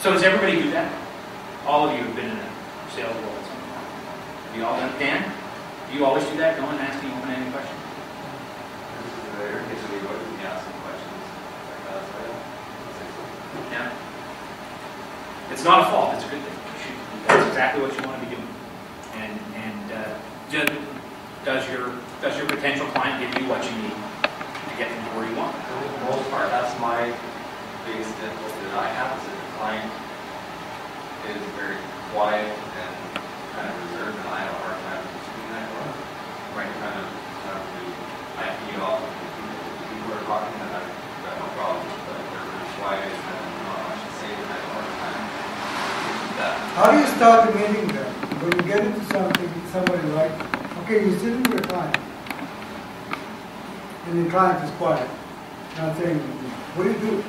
So does everybody do that? All of you have been in a sales role at some point. Have you all done it? Dan, do you always do that? Go and ask me open-ended questions. Yeah. It's not a fault. It's a good thing. That's exactly what you want to be doing. And does your potential client give you what you need to get them to where you want? For the most part, that's my biggest difficulty that I have is that the client is very quiet and kind of reserved, and I have a hard time speaking that way. Right, kind of I feed off of the people who are talking, and I've got no problem. But if they're really quiet and not much to say, then I have a hard time with that. How do you start a meeting then? When you get into something, somebody like, okay, you're sitting with a client, and the client is quiet, not saying anything. What do you do?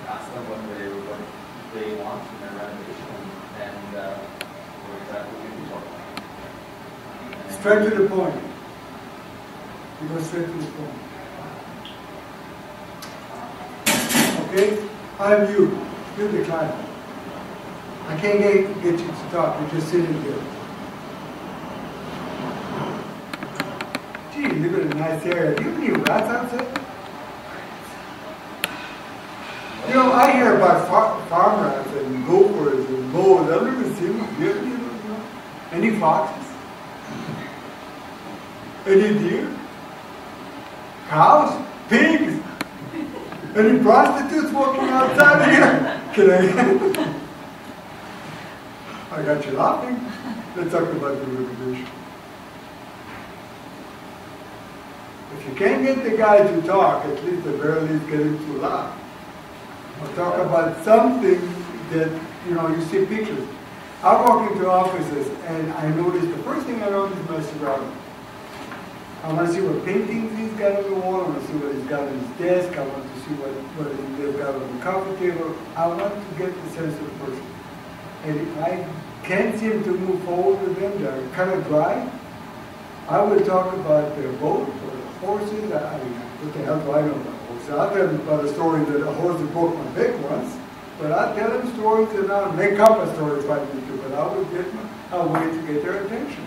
Ask them what they want in their renovation, and what exactly we can talk about. Straight to the point. You go straight to the point. Okay? I'm you. You're the client. I can't get you to talk. You're just sitting there. Gee, look at a nice area. Do you have any rats outside? You know, I hear about farm rats and gophers and moles. I've never seen them. Any foxes? Any deer? Cows? Pigs? Any prostitutes walking outside here? Can I? I got you laughing. Let's talk about the renovation. If you can't get the guy to talk, at least the very least get him to laugh. Or talk about something that, you see pictures. I walk into offices and I notice, the first thing I notice is my surroundings. I want to see what paintings he's got on the wall. I want to see what he's got on his desk. I want to see what they've got on the coffee table. I want to get the sense of the person. And if I can't seem to move forward with them, they're kind of dry, I would talk about their boat or the horses. I mean, what the hell do I know about horses? I'll tell them about a story that a horse that broke my leg once. But I'll tell them stories and I'll make up a story if I need to. But I would get a way to get their attention.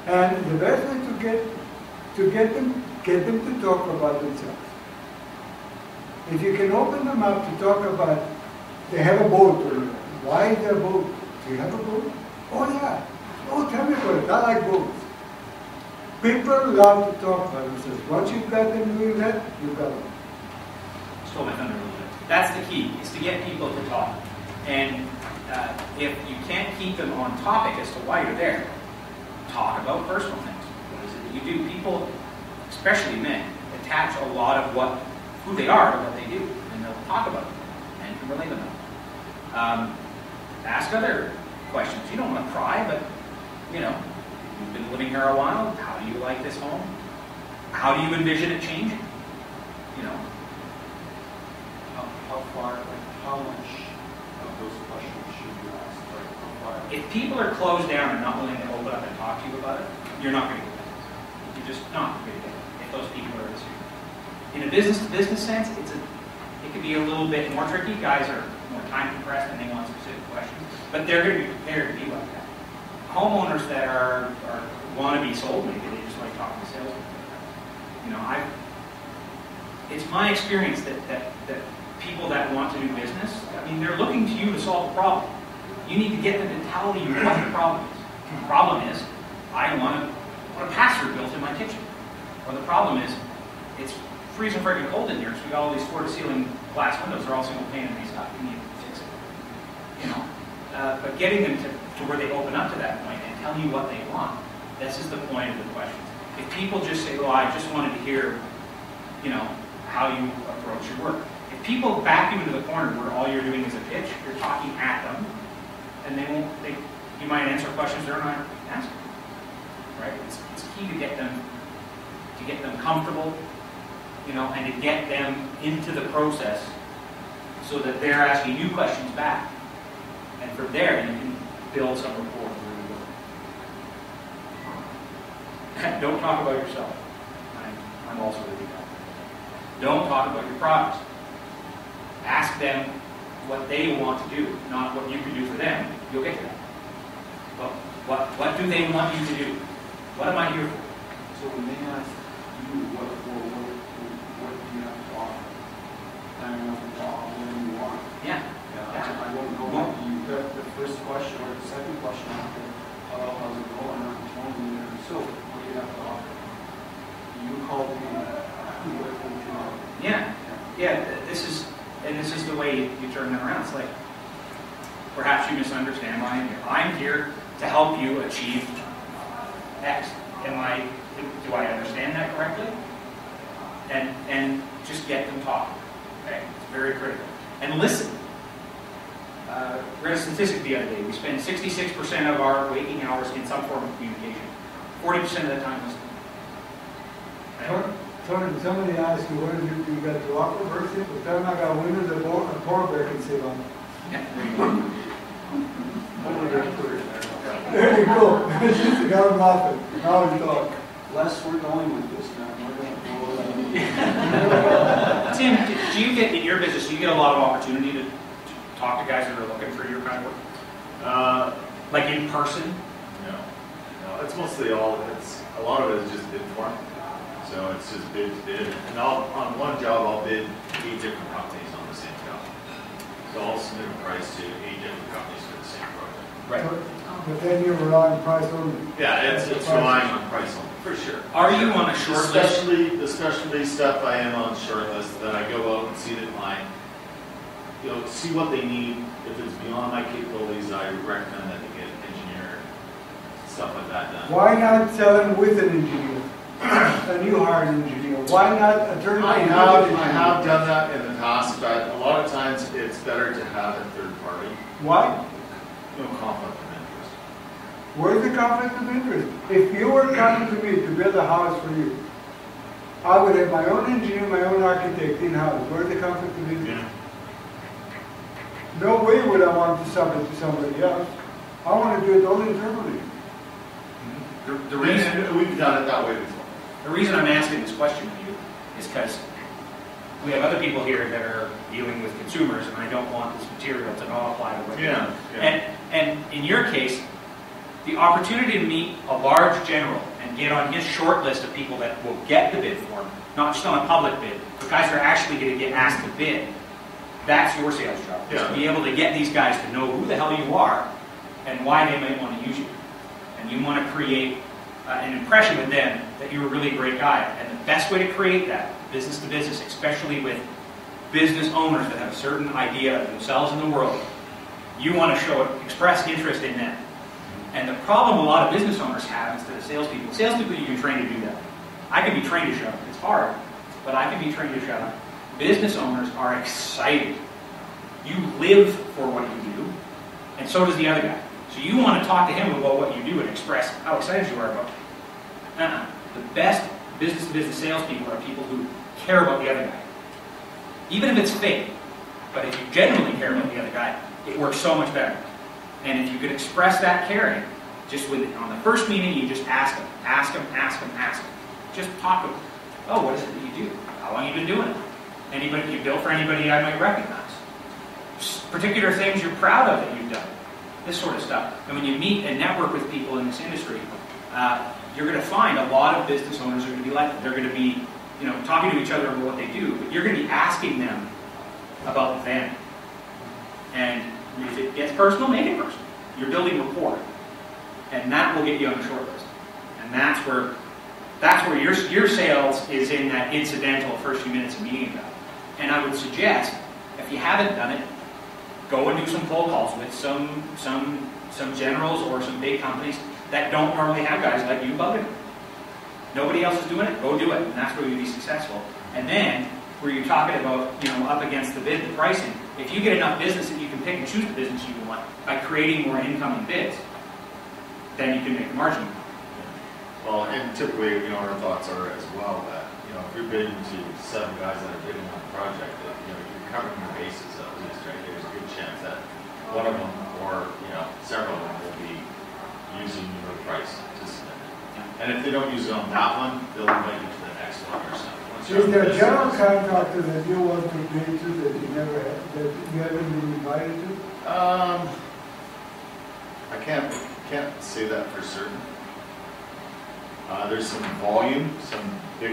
And the best way to get them to talk about themselves. If you can open them up to talk about, they have a boat, or why is there a boat? Do you have a boat? Oh yeah. Oh, tell me about it. I like boats. People love to talk about themselves. Once you've got them doing that, you've got them. Stole my thunder a little bit. That's the key, is to get people to talk. And if you can't keep them on topic as to why you're there, talk about personal things. What is it that you do? People, especially men, attach a lot of who they are to what they do, and they'll talk about it and can relate to them. Ask other questions. You don't want to pry, but you've been living here a while. How do you like this home? How do you envision it changing? How much of those questions should you ask? How far? If people are closed down and not willing to open up and talk to you about it, you're not going to get it. You're just not going to get it if those people are serious. In a business-to-business sense, it could be a little bit more tricky. Guys are more time compressed and they want specific questions, but they're going to be prepared to be like that. Homeowners that want to be sold, maybe they just like talking to salespeople. It's my experience that people that want to do business, they're looking to you to solve a problem. You need to get them to tell you what the problem is. The problem is, I want a pass-through built in my kitchen. Or the problem is, it's freezing freaking cold in here, so we got all these floor-to-ceiling glass windows. They're all single pane and they stop. You need to fix it. But getting them to where they open up to that point and tell you what they want, this is the point of the questions. If people just say, well, I just wanted to hear, how you approach your work. If people back you into the corner where all you're doing is a pitch, you're talking at them, and you might answer questions they're not asking. Right? It's key to get them comfortable, and to get them into the process so that they're asking you questions back. And from there, you can build some rapport through your work. Don't talk about yourself. I'm also with you. Don't talk about your products. Ask them what they want to do, not what you can do for them, you'll get to that. What do they want you to do? What am I here for? So when they ask you what do you have to offer? Time enough to talk, what do you want? Yeah. I don't know what you, the first question or the second question after, how's it going? I'm telling you, so what do you have to offer? You called me, what do you want? Yeah. Yeah, this is the way you turn that around. It's like, perhaps you misunderstand why I'm here. I'm here to help you achieve X. Do I understand that correctly? And just get them talking. Okay? It's very critical. And listen. Read a statistic the other day. We spend 66% of our waking hours in some form of communication. 40% of the time listening. Okay? Tony, somebody asked you, what is it you got to offer versus, but then I got windows and a polar bear can sit on. Yeah, there you go. There you go. It's just a guy laughing. Now he's talking. Les, we're going with this now. We're going to go. Tim, do you get, in your business, do you get a lot of opportunity to talk to guys that are looking for your kind of work? Like in person? No, it's mostly a lot of it is just bid form. So it's just bid to bid. And on one job, I'll bid 8 different companies on the same job. So I'll submit a price to 8 different companies for the same project. Right. But then you rely on price only. Yeah, it's relying on price only, for sure. Are you on a short list? The specialty stuff I am on short list, then I go out and see the client, see what they need. If it's beyond my capabilities, I recommend that they get an engineer, stuff like that done. Why not sell them with an engineer? A new hired engineer. Why not a turnkey? I have done that in the past, but a lot of times it's better to have a third party. Why? No conflict of interest. Where's the conflict of interest? If you were coming to me to build a house for you, I would have my own engineer, my own architect in-house. Where's the conflict of interest? Yeah. No way would I want to sub it to somebody else. I want to do it all internally. The reason We've done it that way before. The reason I'm asking this question of you is because we have other people here that are dealing with consumers, and I don't want this material to not apply to what Yeah. And in your case, the opportunity to meet a large general and get on his short list of people that will get the bid form, not just on a public bid, but guys that are actually going to get asked to bid, that's your sales job. Yeah. To be able to get these guys to know who the hell you are and why they might want to use you. And you want to create an impression with them that you're a really great guy. And the best way to create that, business to business, especially with business owners that have a certain idea of themselves in the world, you want to express interest in them. And the problem a lot of business owners have instead of salespeople you can train to do that. I can be trained to shut up. It's hard, but I can be trained to shut up. Business owners are excited. You live for what you do, and so does the other guy. So you want to talk to him about what you do and express how excited you are about it. The best business-to-business salespeople are people who care about the other guy. Even if it's fake, but if you genuinely care about the other guy, it works so much better. And if you could express that caring, just on the first meeting, you just ask them. Just talk to them. Oh, what is it that you do? How long have you been doing it? Anybody you built for anybody I might recognize? Particular things you're proud of that you've done. This sort of stuff. And when you meet and network with people in this industry, you're going to find a lot of business owners are going to be like that. They're going to be, talking to each other about what they do, but you're going to be asking them about them. And if it gets personal, make it personal. You're building rapport, and that will get you on the short list. And that's where your sales is in that incidental first few minutes of meeting a guy. And I would suggest, if you haven't done it, go and do some cold calls with some generals or some big companies that don't normally have guys like you above it. Nobody else is doing it, go do it, and that's where you'll be successful. And then, where you're talking about, up against the bid, the pricing, if you get enough business that you can pick and choose the business you want by creating more incoming bids, then you can make the margin. Well, and typically, our thoughts are as well that, if you're bidding to 7 guys that are bidding on a project, that, you're covering your bases at least, right? There's a good chance that one of them or, several of them will be using your price to submit. And if they don't use it on that one, they'll invite you to the next one or something. Once Is there a general contractor that you want to bid to that you never had, that you haven't been invited to? I can't say that for certain. There's some volume, some big